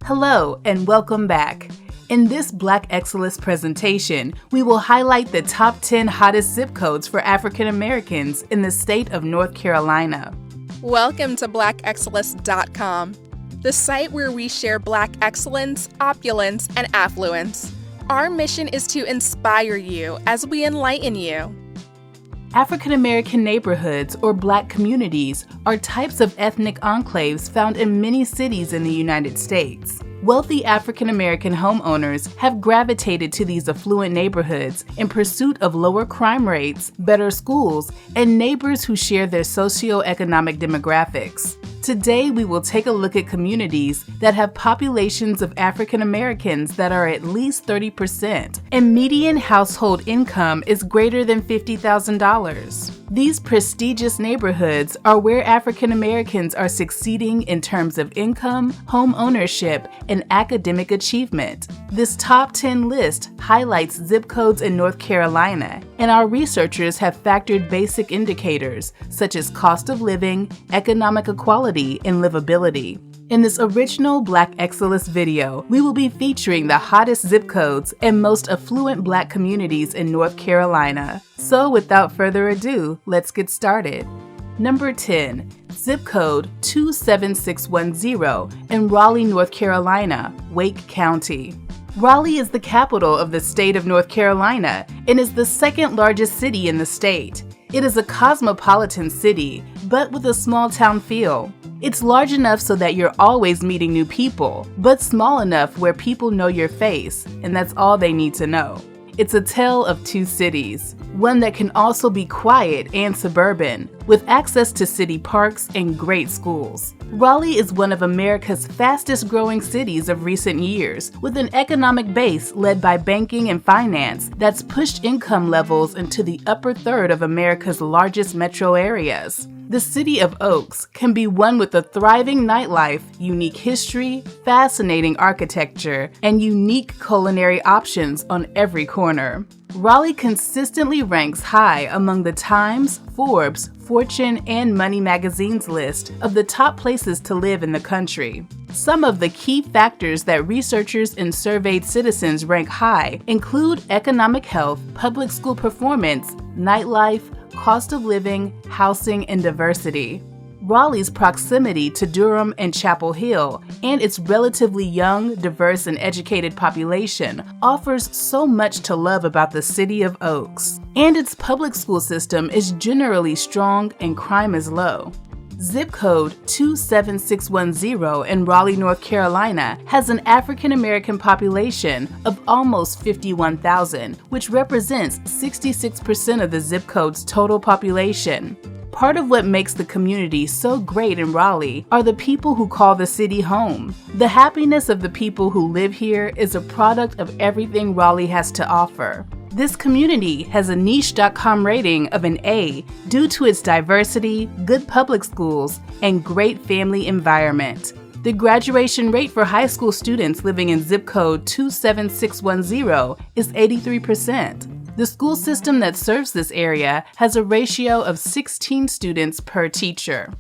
Hello and welcome back. In this Black Excellist presentation, we will highlight the top 10 hottest zip codes for African Americans in the state of North Carolina. Welcome to blackexcellist.com, the site where we share Black excellence, opulence, and affluence. Our mission is to inspire you as we enlighten you. African American neighborhoods or Black communities are types of ethnic enclaves found in many cities in the United States. Wealthy African American homeowners have gravitated to these affluent neighborhoods in pursuit of lower crime rates, better schools, and neighbors who share their socioeconomic demographics. Today, we will take a look at communities that have populations of African Americans that are at least 30%, and median household income is greater than $50,000. These prestigious neighborhoods are where African Americans are succeeding in terms of income, home ownership, and academic achievement. This top 10 list highlights zip codes in North Carolina, and our researchers have factored basic indicators such as cost of living, economic equality, and livability. In this original Black Excellist video, we will be featuring the hottest zip codes and most affluent Black communities in North Carolina. So without further ado, let's get started. Number 10, zip code 27610 in Raleigh, North Carolina, Wake County. Raleigh is the capital of the state of North Carolina and is the second largest city in the state. It is a cosmopolitan city, but with a small town feel. It's large enough so that you're always meeting new people, but small enough where people know your face, and that's all they need to know. It's a tale of two cities, one that can also be quiet and suburban, with access to city parks and great schools. Raleigh is one of America's fastest growing cities of recent years, with an economic base led by banking and finance that's pushed income levels into the upper third of America's largest metro areas. The city of Oaks can be one with a thriving nightlife, unique history, fascinating architecture, and unique culinary options on every corner. Raleigh consistently ranks high among the Times, Forbes, Fortune, and Money magazine's list of the top places to live in the country. Some of the key factors that researchers and surveyed citizens rank high include economic health, public school performance, nightlife, cost of living, housing, and diversity. Raleigh's proximity to Durham and Chapel Hill and its relatively young, diverse, and educated population offers so much to love about the city of Oaks. And its public school system is generally strong and crime is low. Zip code 27610 in Raleigh, North Carolina has an African American population of almost 51,000, which represents 66% of the zip code's total population. Part of what makes the community so great in Raleigh are the people who call the city home. The happiness of the people who live here is a product of everything Raleigh has to offer. This community has a niche.com rating of an A due to its diversity, good public schools, and great family environment. The graduation rate for high school students living in zip code 27610 is 83%. The school system that serves this area has a ratio of 16 students per teacher.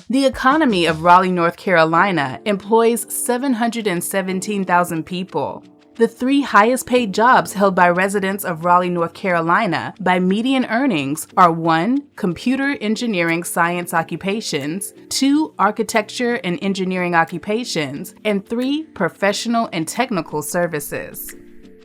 The economy of Raleigh, North Carolina employs 717,000 people. The three highest paid jobs held by residents of Raleigh, North Carolina by median earnings are 1. Computer engineering science occupations, 2. Architecture and engineering occupations, and 3. Professional and technical services.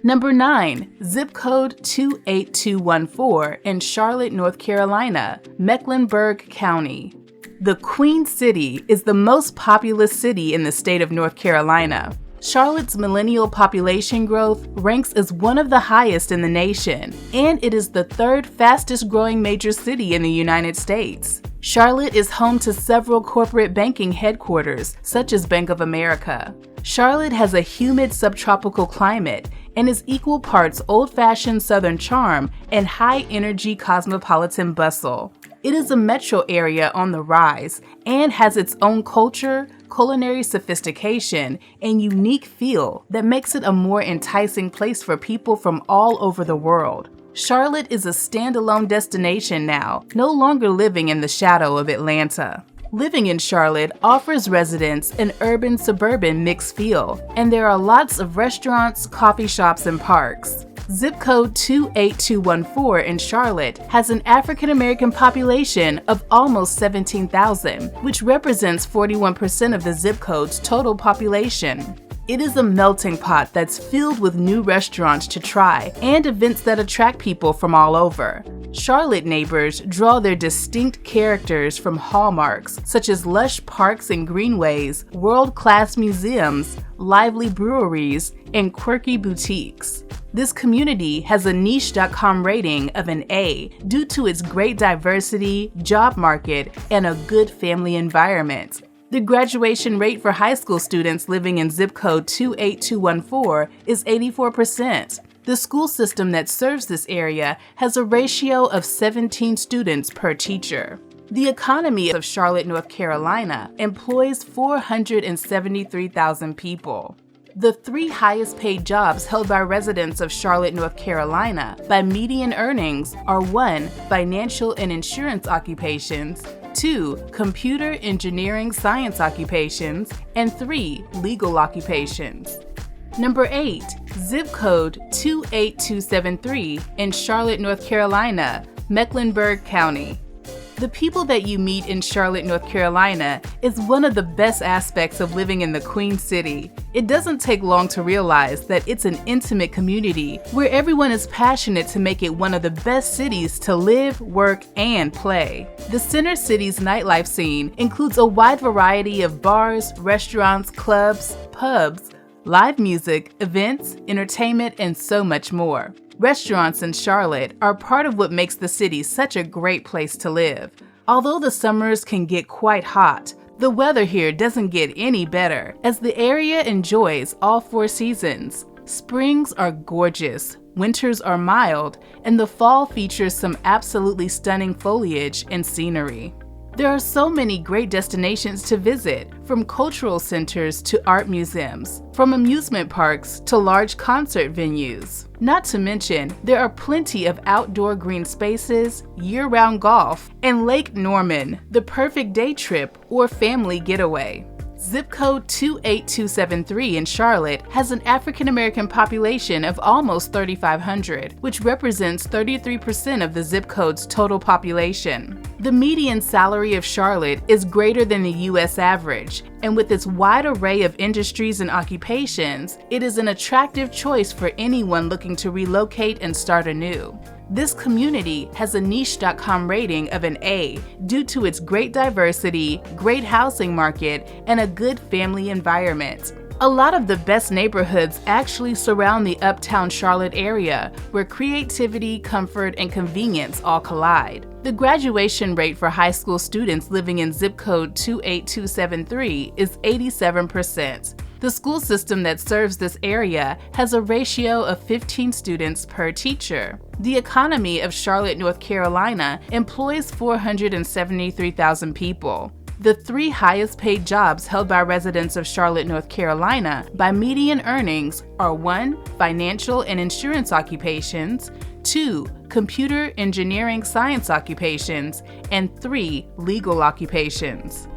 Number 9, zip code 28214 in Charlotte, North Carolina, Mecklenburg County. The Queen City is the most populous city in the state of North Carolina. Charlotte's millennial population growth ranks as one of the highest in the nation, and it is the third fastest growing major city in the United States. Charlotte is home to several corporate banking headquarters, such as Bank of America. Charlotte has a humid subtropical climate and is equal parts old-fashioned Southern charm and high-energy cosmopolitan bustle. It is a metro area on the rise and has its own culture, culinary sophistication, and unique feel that makes it a more enticing place for people from all over the world. Charlotte is a standalone destination now, no longer living in the shadow of Atlanta. Living in Charlotte offers residents an urban-suburban mixed feel, and there are lots of restaurants, coffee shops, and parks. Zip code 28214 in Charlotte has an African American population of almost 17,000, which represents 41% of the zip code's total population. It is a melting pot that's filled with new restaurants to try and events that attract people from all over. Charlotte neighbors draw their distinct characters from hallmarks such as lush parks and greenways, world-class museums, lively breweries, and quirky boutiques. This community has a niche.com rating of an A due to its great diversity, job market, and a good family environment. The graduation rate for high school students living in zip code 28214 is 84%. The school system that serves this area has a ratio of 17 students per teacher. The economy of Charlotte, North Carolina employs 473,000 people. The 3 highest paid jobs held by residents of Charlotte, North Carolina by median earnings are 1. Financial and insurance occupations, 2. Computer, engineering, science occupations, and 3. Legal occupations. Number 8. Zip code 28273 in Charlotte, North Carolina, Mecklenburg County. The people that you meet in Charlotte, North Carolina is one of the best aspects of living in the Queen City. It doesn't take long to realize that it's an intimate community where everyone is passionate to make it one of the best cities to live, work, and play. The Center City's nightlife scene includes a wide variety of bars, restaurants, clubs, pubs, live music, events, entertainment, and so much more. Restaurants in Charlotte are part of what makes the city such a great place to live. Although the summers can get quite hot, the weather here doesn't get any better, as the area enjoys all 4 seasons. Springs are gorgeous, winters are mild, and the fall features some absolutely stunning foliage and scenery. There are so many great destinations to visit, from cultural centers to art museums, from amusement parks to large concert venues. Not to mention, there are plenty of outdoor green spaces, year-round golf, and Lake Norman, the perfect day trip or family getaway. Zip code 28273 in Charlotte has an African American population of almost 3,500, which represents 33% of the zip code's total population. The median salary of Charlotte is greater than the U.S. average, and with its wide array of industries and occupations, it is an attractive choice for anyone looking to relocate and start anew. This community has a niche.com rating of an A due to its great diversity, great housing market, and a good family environment. A lot of the best neighborhoods actually surround the uptown Charlotte area, where creativity, comfort, and convenience all collide. The graduation rate for high school students living in zip code 28273 is 87%. The school system that serves this area has a ratio of 15 students per teacher. The economy of Charlotte, North Carolina employs 473,000 people. The 3 highest paid jobs held by residents of Charlotte, North Carolina by median earnings are 1. Financial and insurance occupations, 2. Computer, engineering, science occupations, and 3. Legal occupations.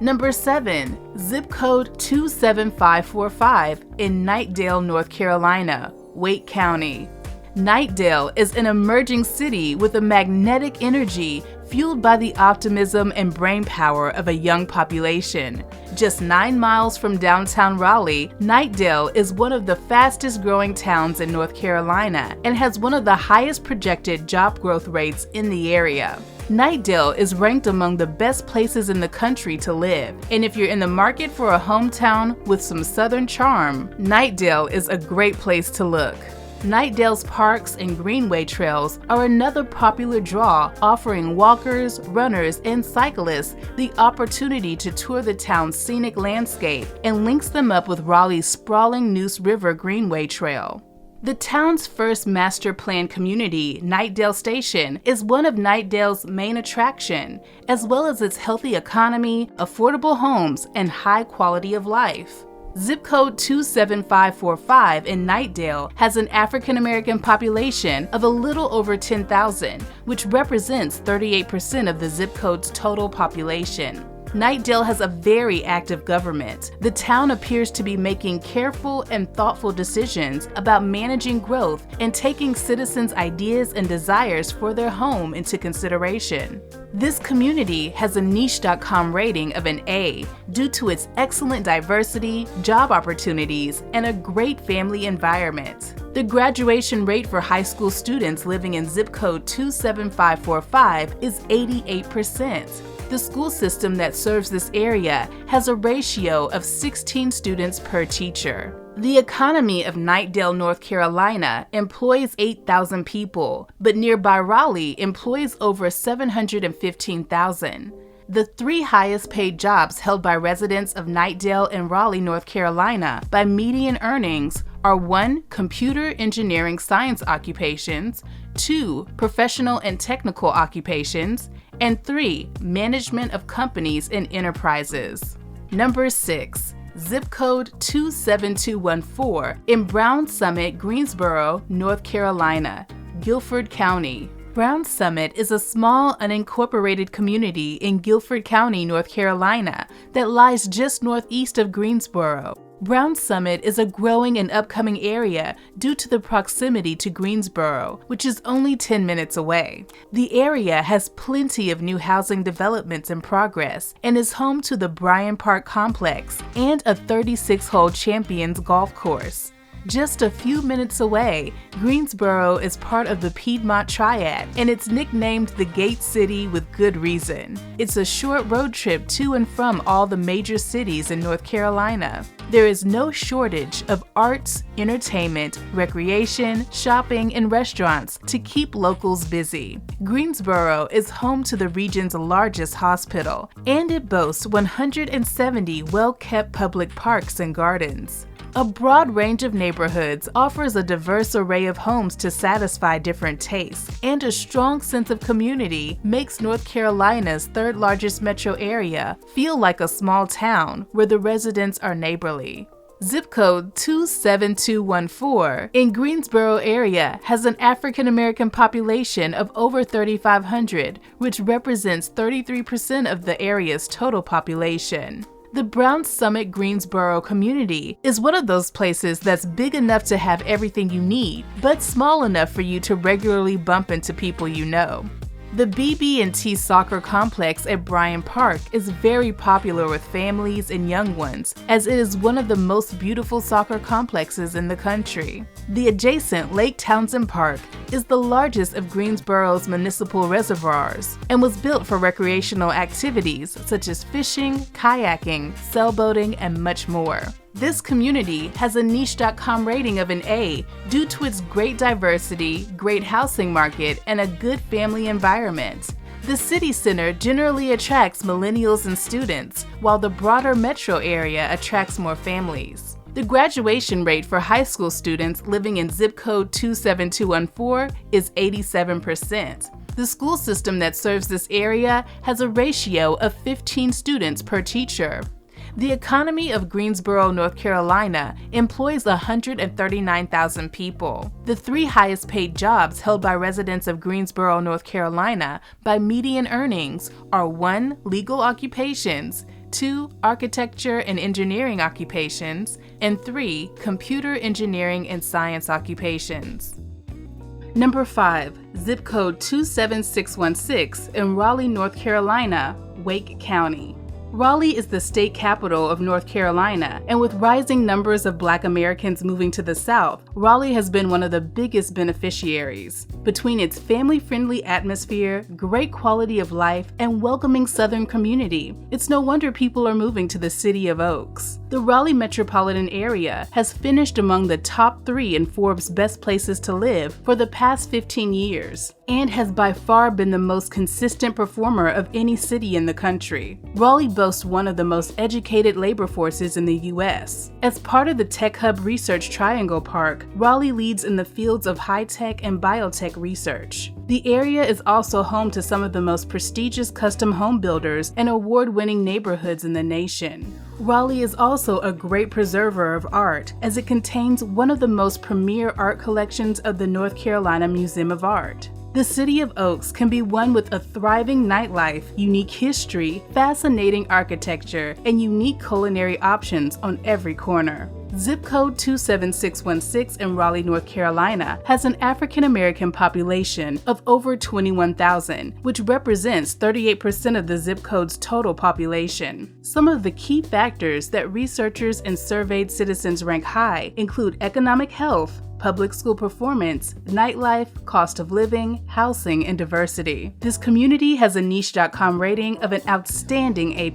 Number 7. Zip code 27545 in Knightdale, North Carolina, Wake County. Knightdale is an emerging city with a magnetic energy fueled by the optimism and brainpower of a young population. Just 9 miles from downtown Raleigh, Knightdale is one of the fastest growing towns in North Carolina and has one of the highest projected job growth rates in the area. Knightdale is ranked among the best places in the country to live, and if you're in the market for a hometown with some southern charm, Knightdale is a great place to look. Knightdale's parks and greenway trails are another popular draw, offering walkers, runners, and cyclists the opportunity to tour the town's scenic landscape and links them up with Raleigh's sprawling Neuse River Greenway Trail. The town's first master plan community, Knightdale Station, is one of Knightdale's main attraction, as well as its healthy economy, affordable homes, and high quality of life. Zip code 27545 in Knightdale has an African American population of a little over 10,000, which represents 38% of the zip code's total population. Knightdale has a very active government. The town appears to be making careful and thoughtful decisions about managing growth and taking citizens' ideas and desires for their home into consideration. This community has a niche.com rating of an A due to its excellent diversity, job opportunities, and a great family environment. The graduation rate for high school students living in zip code 27545 is 88%. The school system that serves this area has a ratio of 16 students per teacher. The economy of Knightdale, North Carolina employs 8,000 people, but nearby Raleigh employs over 715,000. The three highest paid jobs held by residents of Knightdale and Raleigh, North Carolina by median earnings are 1. Computer engineering science occupations, 2. Professional and technical occupations, and 3. Management of companies and enterprises. Number 6. Zip code 27214 in Brown Summit, Greensboro, North Carolina, Guilford County. Brown Summit is a small unincorporated community in Guilford County, North Carolina that lies just northeast of Greensboro. Brown Summit is a growing and upcoming area due to the proximity to Greensboro, which is only 10 minutes away. The area has plenty of new housing developments in progress and is home to the Bryan Park Complex and a 36-hole Champions golf course. Just a few minutes away, Greensboro is part of the Piedmont Triad, and it's nicknamed the Gate City with good reason. It's a short road trip to and from all the major cities in North Carolina. There is no shortage of arts, entertainment, recreation, shopping, and restaurants to keep locals busy. Greensboro is home to the region's largest hospital, and it boasts 170 well-kept public parks and gardens. A broad range of neighborhoods offers a diverse array of homes to satisfy different tastes, and a strong sense of community makes North Carolina's third largest metro area feel like a small town where the residents are neighborly. Zip code 27214 in Greensboro area has an African American population of over 3,500, which represents 33% of the area's total population. The Brown Summit Greensboro community is one of those places that's big enough to have everything you need, but small enough for you to regularly bump into people you know. The BB&T soccer complex at Bryan Park is very popular with families and young ones, as it is one of the most beautiful soccer complexes in the country. The adjacent Lake Townsend Park is the largest of Greensboro's municipal reservoirs and was built for recreational activities such as fishing, kayaking, sailboating, and much more. This community has a niche.com rating of an A due to its great diversity, great housing market, and a good family environment. The city center generally attracts millennials and students, while the broader metro area attracts more families. The graduation rate for high school students living in zip code 27214 is 87%. The school system that serves this area has a ratio of 15 students per teacher. The economy of Greensboro, North Carolina employs 139,000 people. The three highest paid jobs held by residents of Greensboro, North Carolina by median earnings are 1. Legal occupations, 2. Architecture and engineering occupations, and 3. Computer engineering and science occupations. Number 5. Zip code 27616 in Raleigh, North Carolina, Wake County. Raleigh is the state capital of North Carolina, and with rising numbers of Black Americans moving to the South, Raleigh has been one of the biggest beneficiaries. Between its family-friendly atmosphere, great quality of life, and welcoming Southern community, it's no wonder people are moving to the City of Oaks. The Raleigh metropolitan area has finished among the top 3 in Forbes' best places to live for the past 15 years, and has by far been the most consistent performer of any city in the country. Raleigh boasts one of the most educated labor forces in the U.S. As part of the Tech Hub Research Triangle Park, Raleigh leads in the fields of high-tech and biotech research. The area is also home to some of the most prestigious custom home builders and award-winning neighborhoods in the nation. Raleigh is also a great preserver of art, as it contains one of the most premier art collections of the North Carolina Museum of Art. The City of Oaks can be one with a thriving nightlife, unique history, fascinating architecture, and unique culinary options on every corner. Zipcode 27616 in Raleigh, North Carolina has an African American population of over 21,000, which represents 38% of the zip code's total population. Some of the key factors that researchers and surveyed citizens rank high include economic health, public school performance, nightlife, cost of living, housing, and diversity. This community has a niche.com rating of an outstanding A+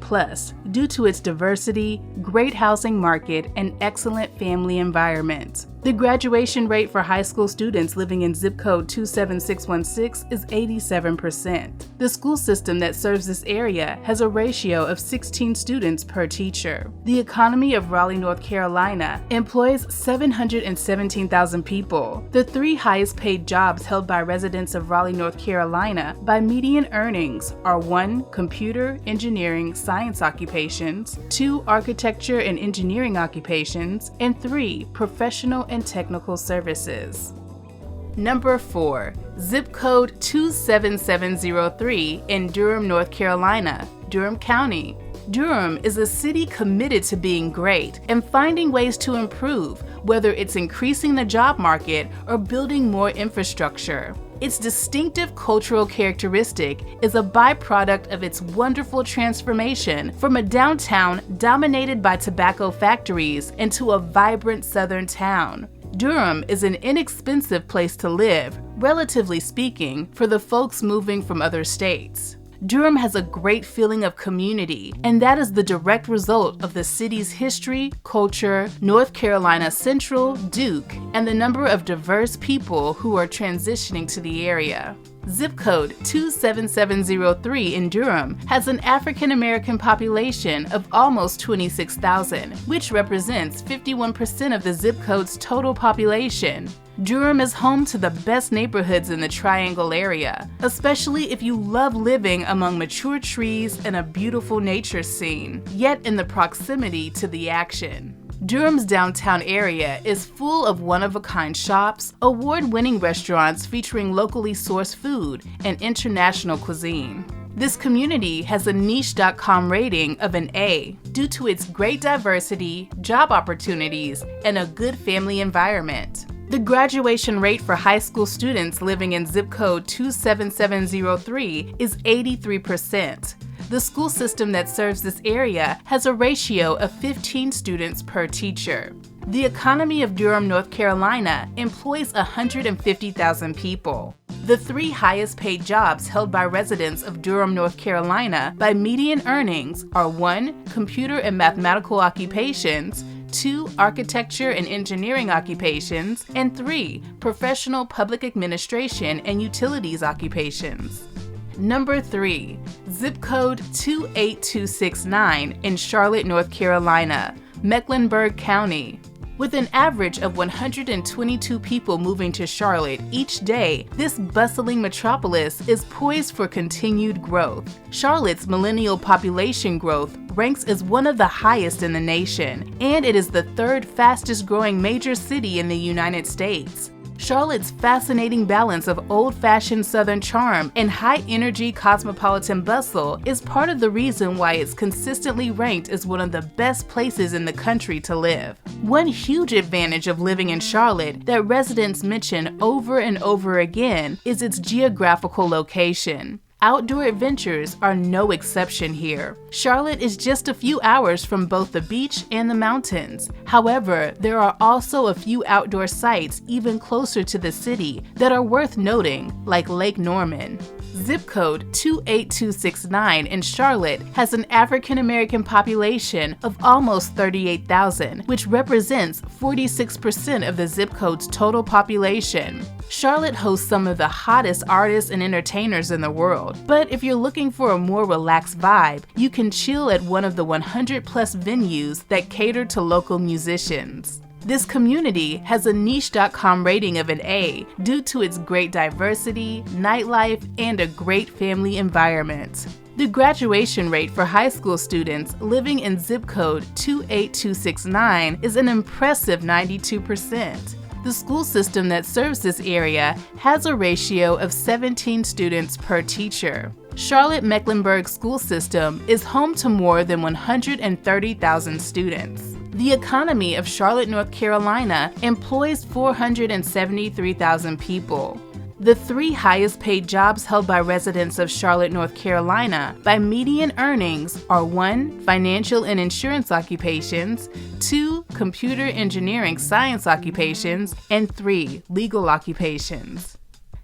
due to its diversity, great housing market, and excellent family environment. The graduation rate for high school students living in zip code 27616 is 87%. The school system that serves this area has a ratio of 16 students per teacher. The economy of Raleigh, North Carolina employs 717,000 people. The 3 highest paid jobs held by residents of Raleigh, North Carolina by median earnings are 1. Computer, engineering, science occupations, 2. Architecture and engineering occupations, and 3. Professional and technical services. Number 4. Zip code 27703 in Durham, North Carolina, Durham County. Durham is a city committed to being great and finding ways to improve, whether it's increasing the job market or building more infrastructure. Its distinctive cultural characteristic is a byproduct of its wonderful transformation from a downtown dominated by tobacco factories into a vibrant southern town. Durham is an inexpensive place to live, relatively speaking, for the folks moving from other states. Durham has a great feeling of community, and that is the direct result of the city's history, culture, North Carolina Central, Duke, and the number of diverse people who are transitioning to the area. Zip code 27703 in Durham has an African American population of almost 26,000, which represents 51% of the zip code's total population. Durham is home to the best neighborhoods in the Triangle area, especially if you love living among mature trees and a beautiful nature scene, yet in the proximity to the action. Durham's downtown area is full of one-of-a-kind shops, award-winning restaurants featuring locally sourced food, and international cuisine. This community has a niche.com rating of an A due to its great diversity, job opportunities, and a good family environment. The graduation rate for high school students living in zip code 27703 is 83%. The school system that serves this area has a ratio of 15 students per teacher. The economy of Durham, North Carolina employs 150,000 people. The 3 highest paid jobs held by residents of Durham, North Carolina by median earnings are 1. Computer and mathematical occupations, 2. Architecture and engineering occupations, and 3. Professional public administration and utilities occupations. Number 3. Zip code 28269 in Charlotte, North Carolina, Mecklenburg County. With an average of 122 people moving to Charlotte each day, this bustling metropolis is poised for continued growth. Charlotte's millennial population growth ranks as one of the highest in the nation, and it is the 3rd fastest growing major city in the United States. Charlotte's fascinating balance of old-fashioned Southern charm and high-energy cosmopolitan bustle is part of the reason why it's consistently ranked as one of the best places in the country to live. One huge advantage of living in Charlotte that residents mention over and over again is its geographical location. Outdoor adventures are no exception here. Charlotte is just a few hours from both the beach and the mountains. However, there are also a few outdoor sites even closer to the city that are worth noting, like Lake Norman. Zip code 28269 in Charlotte has an African American population of almost 38,000, which represents 46% of the zip code's total population. Charlotte hosts some of the hottest artists and entertainers in the world, but if you're looking for a more relaxed vibe, you can chill at one of the 100+ venues that cater to local musicians. This community has a niche.com rating of an A due to its great diversity, nightlife, and a great family environment. The graduation rate for high school students living in zip code 28269 is an impressive 92%. The school system that serves this area has a ratio of 17 students per teacher. Charlotte-Mecklenburg School System is home to more than 130,000 students. The economy of Charlotte, North Carolina employs 473,000 people. The 3 highest paid jobs held by residents of Charlotte, North Carolina by median earnings are 1. Financial and insurance occupations, 2. Computer engineering science occupations, and 3. Legal occupations.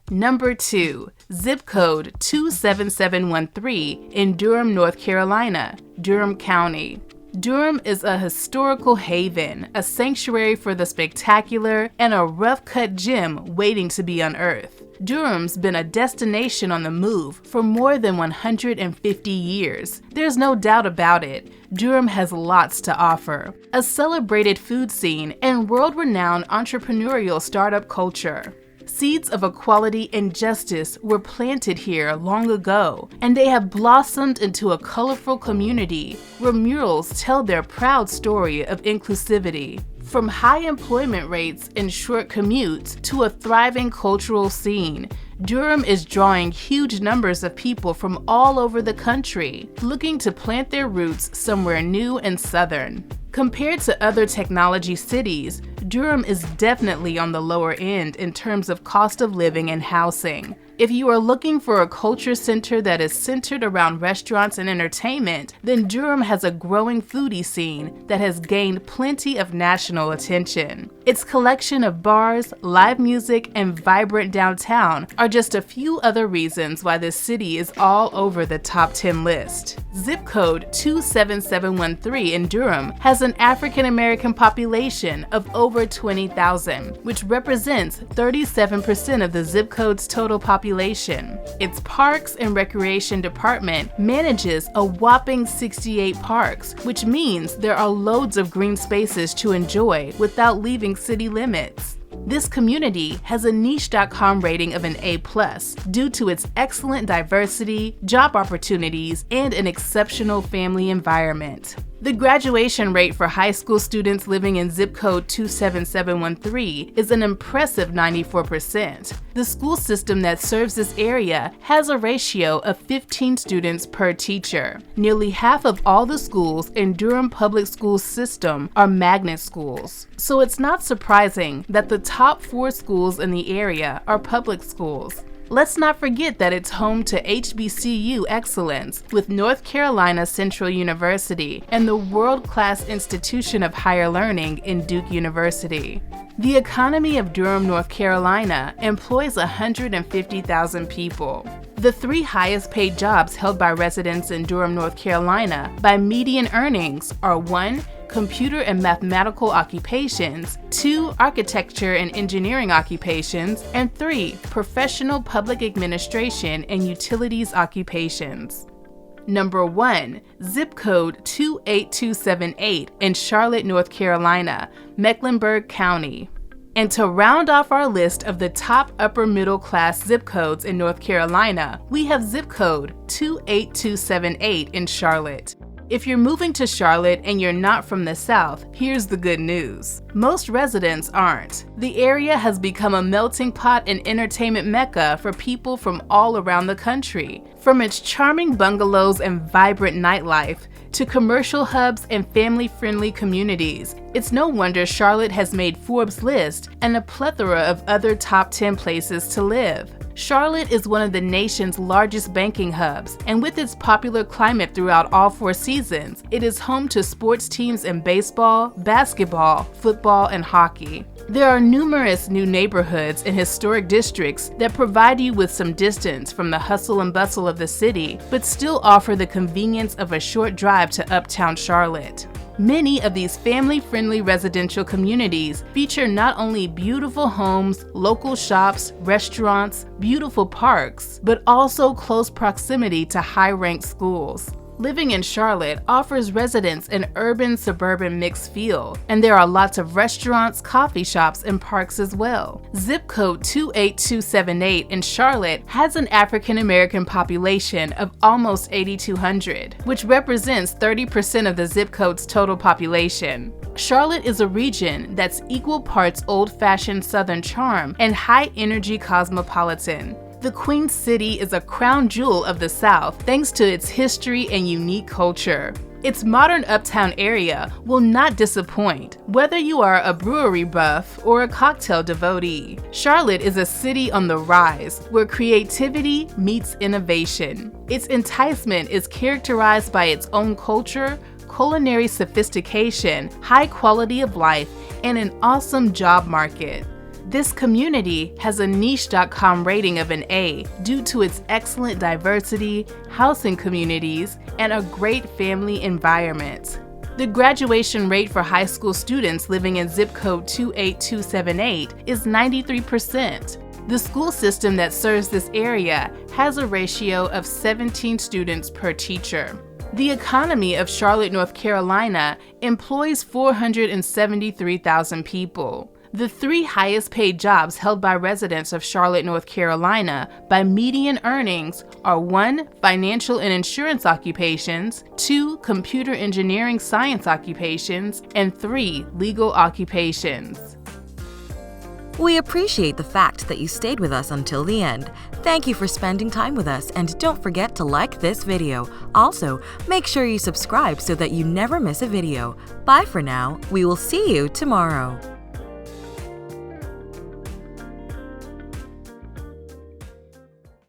Number 2. Zipcode 27713 in Durham, North Carolina, Durham County. Durham is a historical haven, a sanctuary for the spectacular, and a rough-cut gem waiting to be unearthed. Durham's been a destination on the move for more than 150 years. There's no doubt about it. Durham has lots to offer. A celebrated food scene and world-renowned entrepreneurial startup culture. Seeds of equality and justice were planted here long ago, and they have blossomed into a colorful community where murals tell their proud story of inclusivity. From high employment rates and short commutes to a thriving cultural scene, Durham is drawing huge numbers of people from all over the country, looking to plant their roots somewhere new and southern. Compared to other technology cities, Durham is definitely on the lower end in terms of cost of living and housing. If you are looking for a culture center that is centered around restaurants and entertainment, then Durham has a growing foodie scene that has gained plenty of national attention. Its collection of bars, live music, and vibrant downtown are just a few other reasons why this city is all over the top 10 list. Zipcode 27713 in Durham has an African American population of over 20,000, which represents 37% of the zip code's total population. Its Parks and Recreation Department manages a whopping 68 parks, which means there are loads of green spaces to enjoy without leaving city limits. This community has a niche.com rating of an A+ due to its excellent diversity, job opportunities, and an exceptional family environment. The graduation rate for high school students living in zip code 27713 is an impressive 94%. The school system that serves this area has a ratio of 15 students per teacher. Nearly half of all the schools in Durham Public Schools system are magnet schools. So it's not surprising that the top 4 schools in the area are public schools. Let's not forget that it's home to HBCU excellence with North Carolina Central University and the world-class institution of higher learning in Duke University. The economy of Durham, North Carolina employs 150,000 people. The 3 highest paid jobs held by residents in Durham, North Carolina by median earnings are 1. Computer and mathematical occupations, 2. Architecture and engineering occupations, and 3. Professional public administration and utilities occupations. Number 1. Zip code 28278 in Charlotte, North Carolina, Mecklenburg County. And to round off our list of the top upper middle class zip codes in North Carolina, we have zip code 28278 in Charlotte. If you're moving to Charlotte and you're not from the South, here's the good news. Most residents aren't. The area has become a melting pot and entertainment mecca for people from all around the country. From its charming bungalows and vibrant nightlife to commercial hubs and family-friendly communities, it's no wonder Charlotte has made Forbes' list and a plethora of other top 10 places to live. Charlotte is one of the nation's largest banking hubs, and with its popular climate throughout all 4 seasons, it is home to sports teams in baseball, basketball, football, and hockey. There are numerous new neighborhoods and historic districts that provide you with some distance from the hustle and bustle of the city, but still offer the convenience of a short drive to uptown Charlotte. Many of these family-friendly residential communities feature not only beautiful homes, local shops, restaurants, beautiful parks, but also close proximity to high-ranked schools. Living in Charlotte offers residents an urban-suburban mixed feel, and there are lots of restaurants, coffee shops, and parks as well. Zip code 28278 in Charlotte has an African American population of almost 8,200, which represents 30% of the zip code's total population. Charlotte is a region that's equal parts old-fashioned Southern charm and high-energy cosmopolitan. The Queen City is a crown jewel of the South thanks to its history and unique culture. Its modern uptown area will not disappoint, whether you are a brewery buff or a cocktail devotee. Charlotte is a city on the rise, where creativity meets innovation. Its enticement is characterized by its own culture, culinary sophistication, high quality of life, and an awesome job market. This community has a niche.com rating of an A due to its excellent diversity, housing communities, and a great family environment. The graduation rate for high school students living in zip code 28278 is 93%. The school system that serves this area has a ratio of 17 students per teacher. The economy of Charlotte, North Carolina employs 473,000 people. The 3 highest paid jobs held by residents of Charlotte, North Carolina by median earnings are 1. Financial and insurance occupations, 2. Computer engineering science occupations, and 3. Legal occupations. We appreciate the fact that you stayed with us until the end. Thank you for spending time with us, and don't forget to like this video. Also, make sure you subscribe so that you never miss a video. Bye for now. We will see you tomorrow.